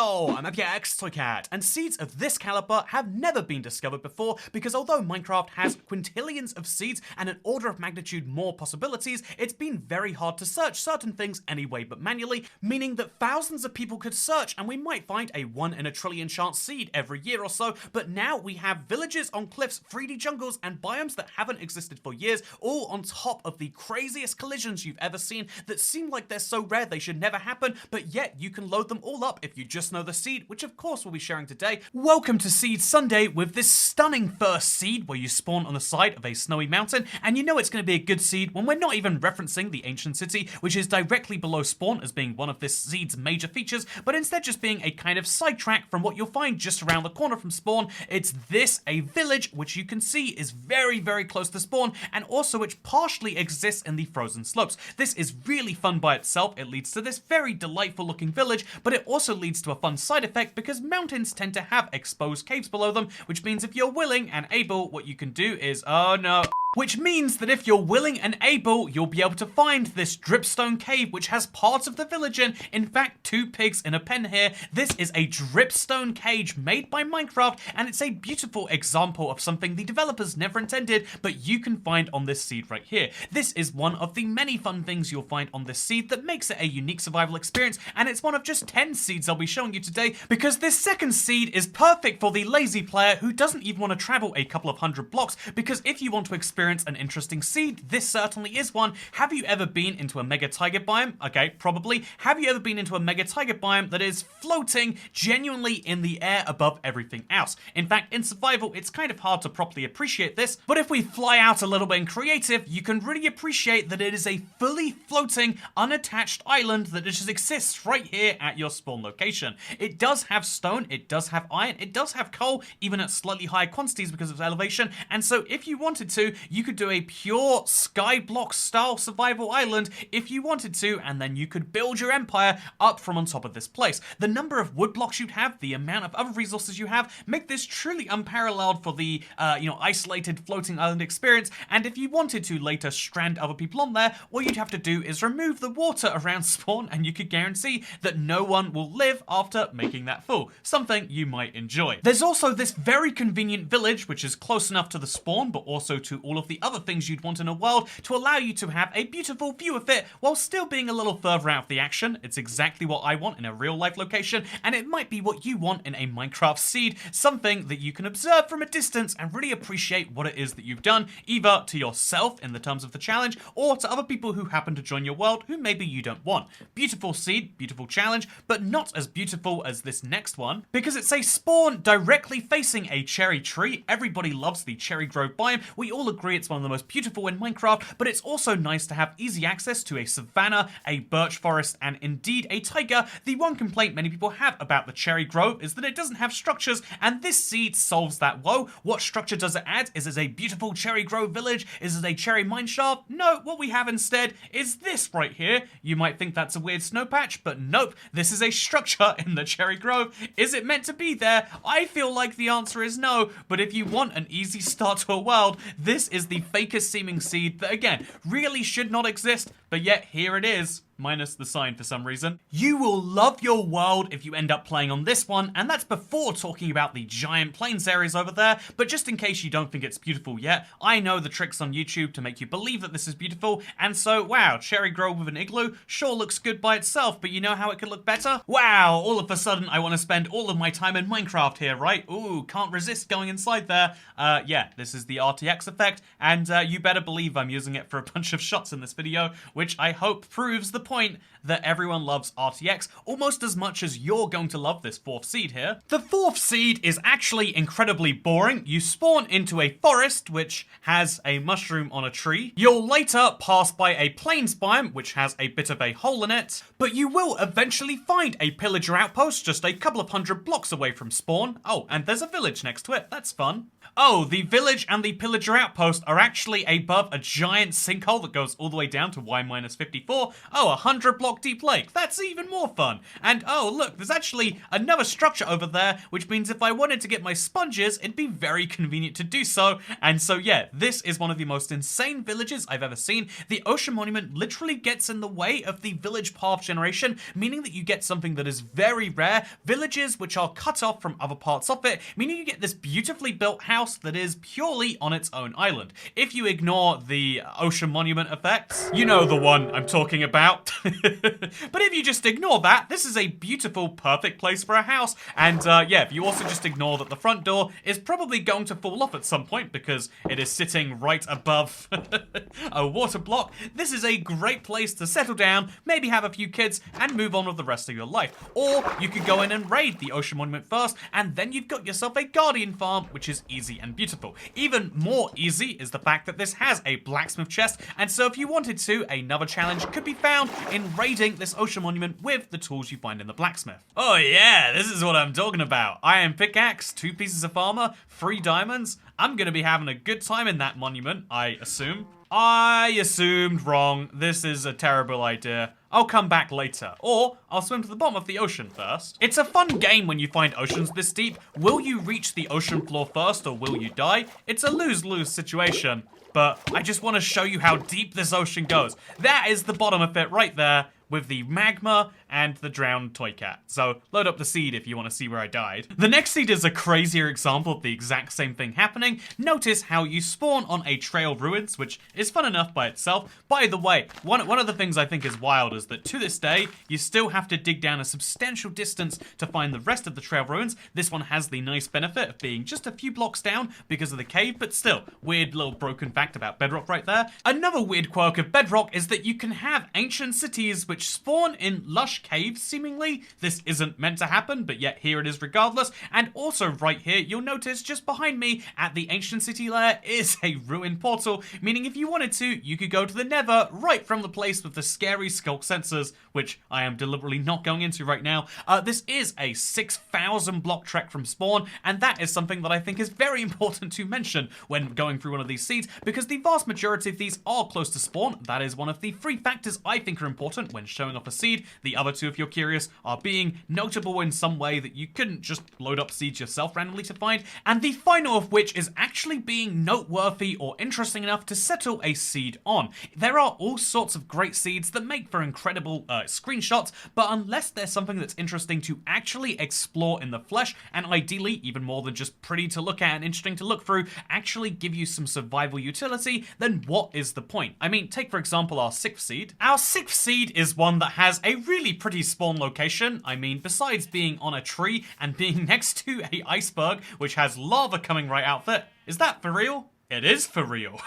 Hello, I'm FX Toycat, and seeds of this caliber have never been discovered before because although Minecraft has quintillions of seeds and an order of magnitude more possibilities, it's been very hard to search certain things anyway but manually, meaning that thousands of people could search and we might find a 1 in a trillion chance seed every year or so, but now we have villages on cliffs, 3D jungles, and biomes that haven't existed for years, all on top of the craziest collisions you've ever seen that seem like they're so rare they should never happen, but yet you can load them all up if you just know the seed, which of course we'll be sharing today. Welcome to Seed Sunday with this stunning first seed where you spawn on the side of a snowy mountain, and you know it's going to be a good seed when we're not even referencing the ancient city, which is directly below spawn as being one of this seed's major features, but instead just being a kind of sidetrack from what you'll find just around the corner from spawn. It's this, a village, which you can see is very, very close to spawn, and also which partially exists in the frozen slopes. This is really fun by itself. It leads to this very delightful looking village, but it also leads to a fun side effect because mountains tend to have exposed caves below them, which means if you're willing and able, what you can do is, oh no. Which means that if you're willing and able, you'll be able to find this dripstone cave, which has parts of the village in fact, 2 pigs in a pen here. This is a dripstone cage made by Minecraft, and it's a beautiful example of something the developers never intended, but you can find on this seed right here. This is one of the many fun things you'll find on this seed that makes it a unique survival experience, and it's one of just 10 seeds I'll be showing you today, because this second seed is perfect for the lazy player who doesn't even want to travel a couple of hundred blocks, because if you want to experience an interesting seed, this certainly is one. Have you ever been into a mega taiga biome? Okay, probably. Have you ever been into a mega taiga biome that is floating genuinely in the air above everything else? In fact, in survival, it's kind of hard to properly appreciate this, but if we fly out a little bit in creative, you can really appreciate that it is a fully floating, unattached island that just exists right here at your spawn location. It does have stone, it does have iron, it does have coal, even at slightly higher quantities because of its elevation, and so if you wanted to, you could do a pure skyblock style survival island if you wanted to, and then you could build your empire up from on top of this place. The number of wood blocks you'd have, the amount of other resources you have, make this truly unparalleled for the, isolated floating island experience, and if you wanted to later strand other people on there, all you'd have to do is remove the water around spawn, and you could guarantee that no one will live after making that full. Something you might enjoy. There's also this very convenient village, which is close enough to the spawn, but also to all of the other things you'd want in a world to allow you to have a beautiful view of it while still being a little further out of the action. It's exactly what I want in a real life location, and it might be what you want in a Minecraft seed, something that you can observe from a distance and really appreciate what it is that you've done, either to yourself in the terms of the challenge, or to other people who happen to join your world who maybe you don't want. Beautiful seed, beautiful challenge, but not as beautiful as this next one, because it's a spawn directly facing a cherry tree. Everybody loves the cherry grove biome. We all agree it's one of the most beautiful in Minecraft, but it's also nice to have easy access to a savanna, a birch forest, and indeed a taiga. The one complaint many people have about the cherry grove is that it doesn't have structures, and this seed solves that woe. What structure does it add? Is it a beautiful cherry grove village? Is it a cherry mineshaft? No, what we have instead is this right here. You might think that's a weird snow patch, but nope, this is a structure in the cherry grove. Is it meant to be there? I feel like the answer is no, but if you want an easy start to a world, this is the fakest seeming seed that, again, really should not exist, but yet here it is. Minus the sign for some reason. You will love your world if you end up playing on this one, and that's before talking about the giant plains areas over there, but just in case you don't think it's beautiful yet, I know the tricks on YouTube to make you believe that this is beautiful, and so, wow, cherry grove with an igloo sure looks good by itself, but you know how it could look better? Wow, all of a sudden I want to spend all of my time in Minecraft here, right? Ooh, can't resist going inside there. Yeah, this is the RTX effect, and you better believe I'm using it for a bunch of shots in this video, which I hope proves the point that everyone loves RTX almost as much as you're going to love this 4th seed here. The 4th seed is actually incredibly boring. You spawn into a forest which has a mushroom on a tree. You'll later pass by a plains biome which has a bit of a hole in it, but you will eventually find a pillager outpost just a couple of hundred blocks away from spawn. Oh, and there's a village next to it. That's fun. Oh, the village and the pillager outpost are actually above a giant sinkhole that goes all the way down to Y-54. Oh, 100 block deep lake. That's even more fun. And oh look, there's actually another structure over there, which means if I wanted to get my sponges, it'd be very convenient to do so. And so yeah, this is one of the most insane villages I've ever seen. The ocean monument literally gets in the way of the village path generation, meaning that you get something that is very rare, villages which are cut off from other parts of it, meaning you get this beautifully built house that is purely on its own island. If you ignore the ocean monument effects, you know the one I'm talking about. But if you just ignore that, this is a beautiful, perfect place for a house. And yeah, if you also just ignore that the front door is probably going to fall off at some point because it is sitting right above a water block, this is a great place to settle down, maybe have a few kids, and move on with the rest of your life. Or you could go in and raid the ocean monument first, and then you've got yourself a guardian farm, which is easy and beautiful. Even more easy is the fact that this has a blacksmith chest, and so if you wanted to, another challenge could be found in raiding this ocean monument with the tools you find in the blacksmith. Oh yeah, this is what I'm talking about. Iron pickaxe, 2 pieces of armor, 3 diamonds. I'm gonna be having a good time in that monument, I assume. I assumed wrong. This is a terrible idea. I'll come back later, or I'll swim to the bottom of the ocean first. It's a fun game when you find oceans this deep. Will you reach the ocean floor first, or will you die? It's a lose-lose situation, but I just want to show you how deep this ocean goes. That is the bottom of it right there, with the magma and the drowned toy cat. So load up the seed if you want to see where I died. The next seed is a crazier example of the exact same thing happening. Notice how you spawn on a trail of ruins, which is fun enough by itself. By the way, one of the things I think is wild is that to this day, you still have to dig down a substantial distance to find the rest of the trail of ruins. This one has the nice benefit of being just a few blocks down because of the cave, but still, weird little broken fact about Bedrock right there. Another weird quirk of Bedrock is that you can have ancient cities which spawn in lush caves, seemingly. This isn't meant to happen, but yet here it is regardless. And also right here, you'll notice just behind me at the ancient city layer is a ruined portal, meaning if you wanted to, you could go to the Nether right from the place with the scary skulk sensors, which I am deliberately not going into right now. This is a 6,000 block trek from spawn, and that is something that I think is very important to mention when going through one of these seeds, because the vast majority of these are close to spawn. That is one of the 3 factors I think are important when showing off a seed. The other 2, if you're curious, are being notable in some way that you couldn't just load up seeds yourself randomly to find, and the final of which is actually being noteworthy or interesting enough to settle a seed on. There are all sorts of great seeds that make for incredible screenshots, but unless there's something that's interesting to actually explore in the flesh, and ideally even more than just pretty to look at and interesting to look through, actually give you some survival utility, then what is the point? I mean, take for example our 6th seed. Our 6th seed is one that has a really pretty spawn location. I mean, besides being on a tree and being next to a iceberg which has lava coming right out of it. Is that for real? It is for real.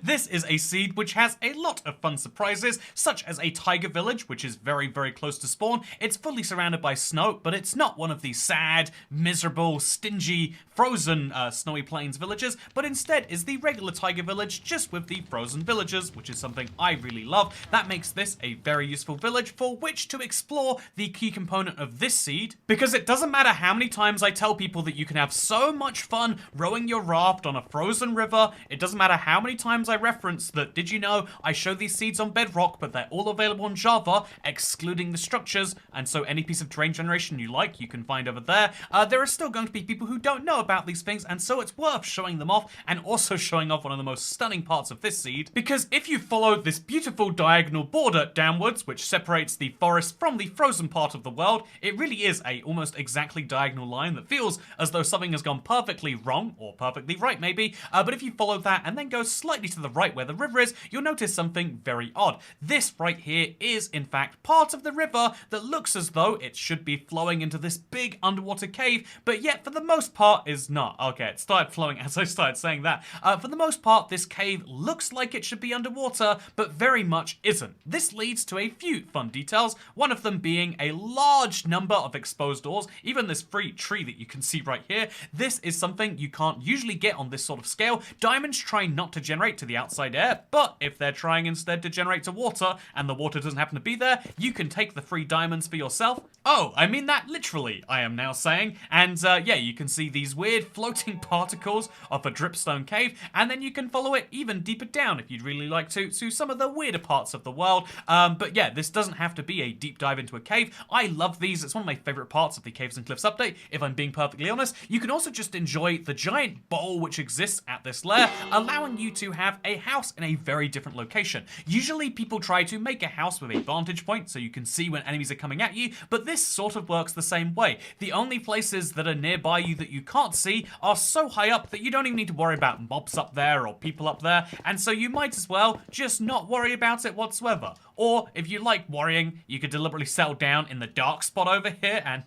This is a seed which has a lot of fun surprises, such as a tiger village, which is very, very close to spawn. It's fully surrounded by snow, but it's not one of the sad, miserable, stingy, frozen snowy plains villages, but instead is the regular tiger village, just with the frozen villagers, which is something I really love. That makes this a very useful village for which to explore the key component of this seed, because it doesn't matter how many times I tell people that you can have so much fun rowing your raft on a frozen river. It doesn't matter how many times I reference that, did you know I show these seeds on Bedrock, but they're all available on Java, excluding the structures, and so any piece of terrain generation you like, you can find over there. There are still going to be people who don't know about these things, and so it's worth showing them off, and also showing off one of the most stunning parts of this seed, because if you follow this beautiful diagonal border downwards, which separates the forest from the frozen part of the world, it really is a almost exactly diagonal line that feels as though something has gone perfectly wrong, or perfectly right maybe, but if you follow that and then go slightly to the right where the river is, you'll notice something very odd. This right here is in fact part of the river that looks as though it should be flowing into this big underwater cave, but yet for the most part is not. Okay, it started flowing as I started saying that. For the most part, this cave looks like it should be underwater, but very much isn't. This leads to a few fun details, one of them being a large number of exposed doors, even this free tree that you can see right here. This is something you can't usually get on this sort of scale. Diamonds try not to generate generate to the outside air, but if they're trying instead to generate to water, and the water doesn't happen to be there, you can take the free diamonds for yourself. Oh, I mean that literally, I am now saying. And yeah, you can see these weird floating particles of a dripstone cave, and then you can follow it even deeper down if you'd really like to some of the weirder parts of the world. But yeah, this doesn't have to be a deep dive into a cave. I love these. It's one of my favorite parts of the Caves and Cliffs update, if I'm being perfectly honest. You can also just enjoy the giant bowl which exists at this lair, allowing you to have a house in a very different location. Usually people try to make a house with a vantage point so you can see when enemies are coming at you, but this sort of works the same way. The only places that are nearby you that you can't see are so high up that you don't even need to worry about mobs up there or people up there, and so you might as well just not worry about it whatsoever. Or, if you like worrying, you could deliberately settle down in the dark spot over here and,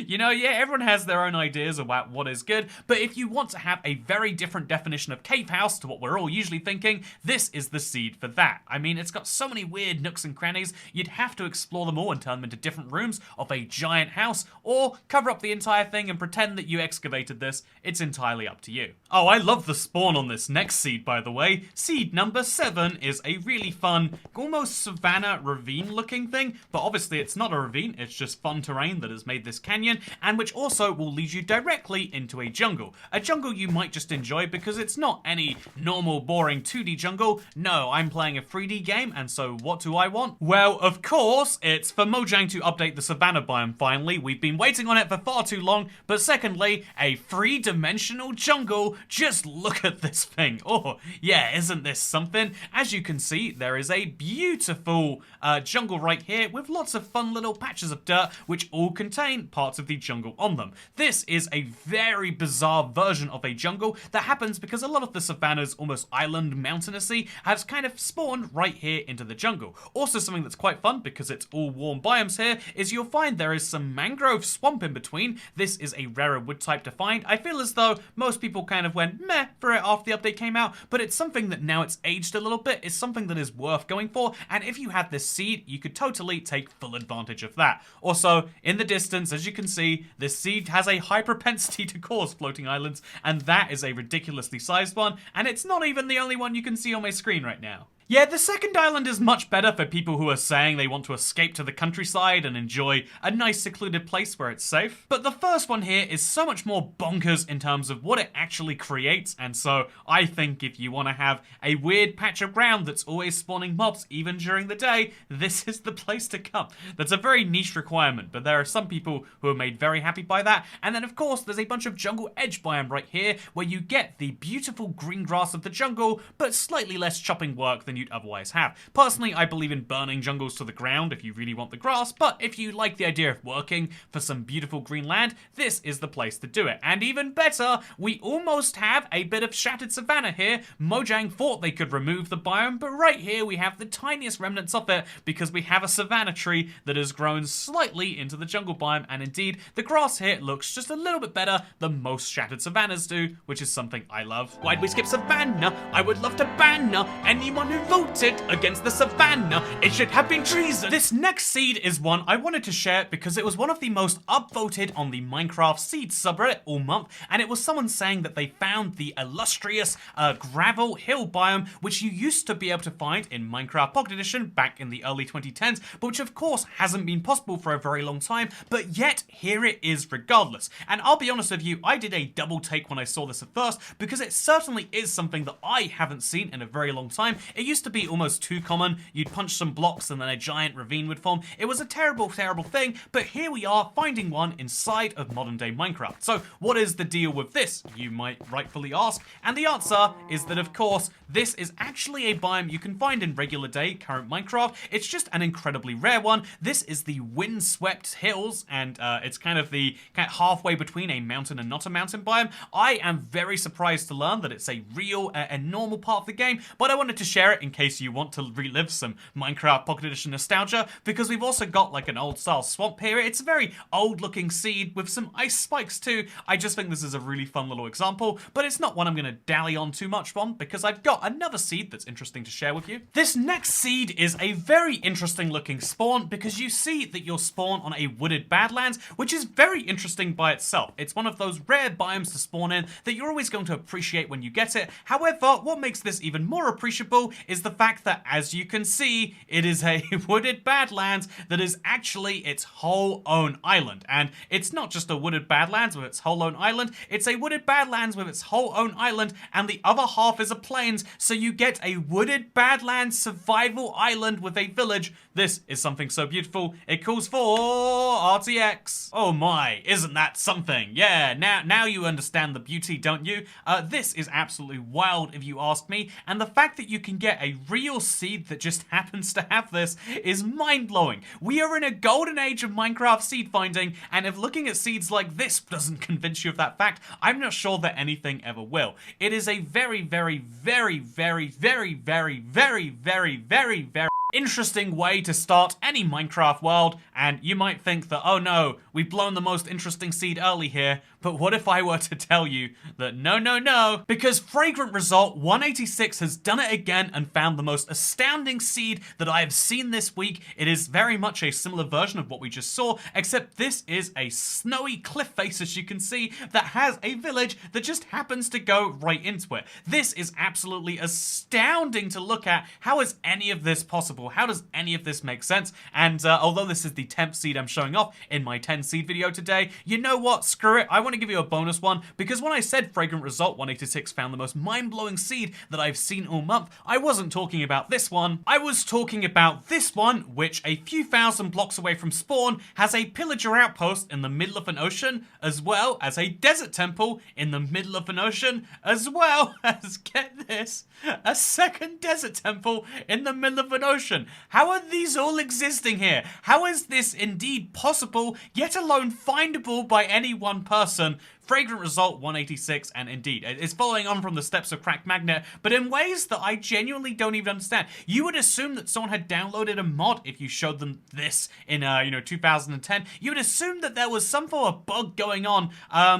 you know, yeah, everyone has their own ideas about what is good, but if you want to have a very different definition of cave house to what we're all usually thinking, this is the seed for that. I mean, it's got so many weird nooks and crannies, you'd have to explore them all and turn them into different rooms of a giant house, or cover up the entire thing and pretend that you excavated this. It's entirely up to you. Oh, I love the spawn on this next seed, by the way. Seed number 7 is a really fun, almost savanna ravine looking thing, but obviously it's not a ravine, it's just fun terrain that has made this canyon, and which also will lead you directly into a jungle. A jungle you might just enjoy because it's not any normal boring 2D jungle. No, I'm playing a 3D game, and so what do I want? Well, of course, it's for Mojang to update the savanna biome finally. We've been waiting on it for far too long, but secondly, a 3-dimensional jungle. Just look at this thing. Oh, yeah, isn't this something? As you can see, there is a beautiful jungle right here with lots of fun little patches of dirt which all contain parts of the jungle on them. This is a very bizarre version of a jungle that happens because a lot of the savannas, almost island mountainousy, has kind of spawned right here into the jungle. Also, something that's quite fun because it's all warm biomes here is you'll find there is some mangrove swamp in between. This is a rarer wood type to find. I feel as though most people kind of went meh for it after the update came out, but it's something that now it's aged a little bit, is something that is worth going for, and if you had this seed, you could totally take full advantage of that. Also, in the distance, as you can see, this seed has a high propensity to cause floating islands, and that is a ridiculously sized one, and it's not even the only one you can see on my screen right now. Yeah, the second island is much better for people who are saying they want to escape to the countryside and enjoy a nice secluded place where it's safe. But the first one here is so much more bonkers in terms of what it actually creates, and so I think if you want to have a weird patch of ground that's always spawning mobs even during the day, this is the place to come. That's a very niche requirement, but there are some people who are made very happy by that. And then of course there's a bunch of jungle edge biome right here where you get the beautiful green grass of the jungle, but slightly less chopping work than you'd otherwise have. Personally, I believe in burning jungles to the ground if you really want the grass, but if you like the idea of working for some beautiful green land, this is the place to do it. And even better, we almost have a bit of shattered savanna here. Mojang thought they could remove the biome, but right here we have the tiniest remnants of it because we have a savanna tree that has grown slightly into the jungle biome, and indeed, the grass here looks just a little bit better than most shattered savannas do, which is something I love. Why'd we skip savanna? I would love to ban anyone who voted against the savanna. It should have been treason. This next seed is one I wanted to share because it was one of the most upvoted on the Minecraft seed subreddit all month, and it was someone saying that they found the illustrious gravel hill biome, which you used to be able to find in Minecraft Pocket Edition back in the early 2010s, but which of course hasn't been possible for a very long time, but yet here it is regardless. And I'll be honest with you, I did a double take when I saw this at first because it certainly is something that I haven't seen in a very long time. It used to be almost too common. You'd punch some blocks and then a giant ravine would form. It was a terrible, terrible thing, but here we are finding one inside of modern day Minecraft. So what is the deal with this, you might rightfully ask? And the answer is that of course, this is actually a biome you can find in regular day current Minecraft. It's just an incredibly rare one. This is the windswept hills, and it's kind of halfway between a mountain and not a mountain biome. I am very surprised to learn that it's a real and normal part of the game, but I wanted to share it in case you want to relive some Minecraft Pocket Edition nostalgia, because we've also got like an old style swamp here. It's a very old looking seed with some ice spikes too. I just think this is a really fun little example, but it's not one I'm gonna dally on too much on because I've got another seed that's interesting to share with you. This next seed is a very interesting looking spawn because you see that you'll spawn on a wooded badlands, which is very interesting by itself. It's one of those rare biomes to spawn in that you're always going to appreciate when you get it. However, what makes this even more appreciable is the fact that, as you can see, it is a wooded badlands that is actually its whole own island. And it's not just a wooded badlands with its whole own island, it's a wooded badlands with its whole own island, and the other half is a plains, so you get a wooded badlands survival island with a village. This is something so beautiful, it calls for RTX. Oh my, isn't that something? Yeah, now you understand the beauty, don't you? This is absolutely wild if you ask me, and the fact that you can get a real seed that just happens to have this is mind-blowing. We are in a golden age of Minecraft seed finding, and if looking at seeds like this doesn't convince you of that fact, I'm not sure that anything ever will. It is a very, very, very, very, very, very, very, very, very, very interesting way to start any Minecraft world, and you might think that, oh no, we've blown the most interesting seed early here, but what if I were to tell you that no, because Fragrant Result 186 has done it again and found the most astounding seed that I have seen this week. It is very much a similar version of what we just saw, except this is a snowy cliff face, as you can see, that has a village that just happens to go right into it. This is absolutely astounding to look at. How is any of this possible? How does any of this make sense? And although this is the 10th seed I'm showing off in my 10 seed video today, you know what? Screw it. I want to give you a bonus one, because when I said Fragrant Result 186 found the most mind-blowing seed that I've seen all month, I wasn't talking about this one. I was talking about this one, which a few thousand blocks away from spawn has a pillager outpost in the middle of an ocean, as well as a desert temple in the middle of an ocean, as well as, get this, a second desert temple in the middle of an ocean. How are these all existing here? How is this indeed possible, yet alone findable by any one person? Fragrant Result 186, and indeed, it's following on from the steps of Cracked Magnet, but in ways that I genuinely don't even understand. You would assume that someone had downloaded a mod if you showed them this in, 2010. You would assume that there was some form of bug going on,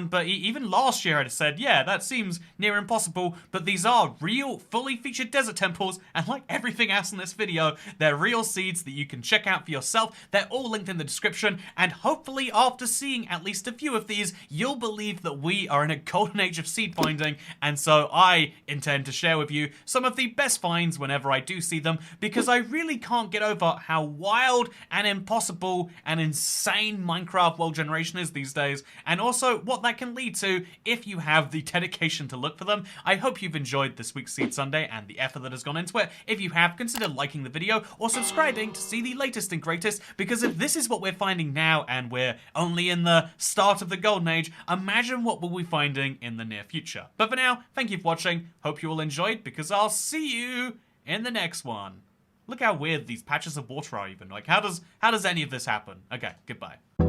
but even last year I'd have said, yeah, that seems near impossible, but these are real, fully featured desert temples, and like everything else in this video, they're real seeds that you can check out for yourself. They're all linked in the description, and hopefully after seeing at least a few of these, you'll believe that we are in a golden age of seed finding, and so I intend to share with you some of the best finds whenever I do see them, because I really can't get over how wild and impossible and insane Minecraft world generation is these days, and also what that can lead to if you have the dedication to look for them. I hope you've enjoyed this week's Seed Sunday and the effort that has gone into it. If you have, consider liking the video or subscribing to see the latest and greatest, because if this is what we're finding now and we're only in the start of the golden age, imagine what we'll be finding in the near future. But for now, thank you for watching. Hope you all enjoyed, because I'll see you in the next one. Look how weird these patches of water are even. Like, how does any of this happen? Okay, goodbye.